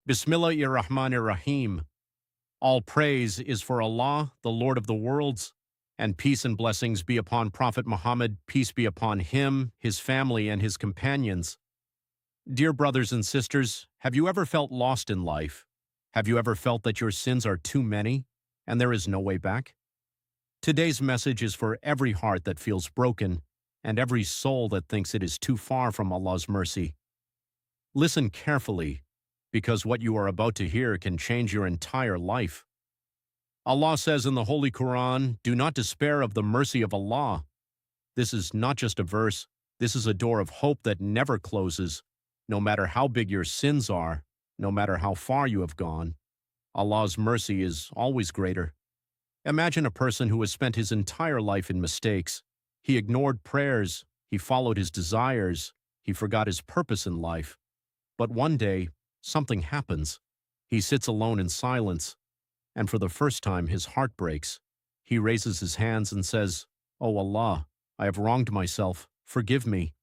Bismillahir-Rahmanir-Rahim. All praise is for Allah, the Lord of the worlds, and peace and blessings be upon Prophet Muhammad, peace be upon him, his family, and his companions. Dear brothers and sisters, have you ever felt lost in life? Have you ever felt that your sins are too many and there is no way back? Today's message is for every heart that feels broken and every soul that thinks it is too far from Allah's mercy. Listen carefully, because what you are about to hear can change your entire life. Allah says in the Holy Quran, "Do not despair of the mercy of Allah." This is not just a verse, this is a door of hope that never closes, no matter how big your sins are, no matter how far you have gone. Allah's mercy is always greater. Imagine a person who has spent his entire life in mistakes. He ignored prayers, he followed his desires, he forgot his purpose in life. But one day, something happens. He sits alone in silence, and for the first time his heart breaks. He raises his hands and says, "Oh Allah, I have wronged myself, forgive me."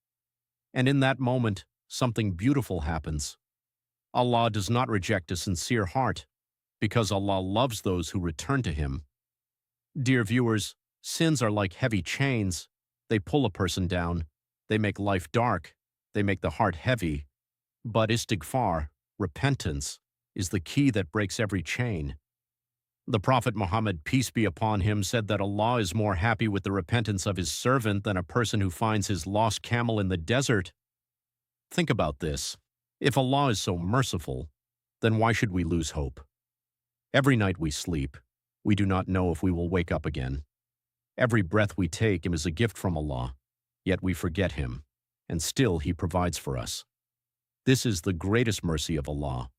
And in that moment, something beautiful happens. Allah does not reject a sincere heart, because Allah loves those who return to Him. Dear viewers, sins are like heavy chains. They pull a person down. They make life dark. They make the heart heavy. But istighfar, repentance, is the key that breaks every chain. The Prophet Muhammad, peace be upon him, said that Allah is more happy with the repentance of His servant than a person who finds his lost camel in the desert. Think about this. If Allah is so merciful, then why should we lose hope? Every night we sleep, we do not know if we will wake up again. Every breath we take is a gift from Allah, yet we forget Him, and still He provides for us. This is the greatest mercy of Allah.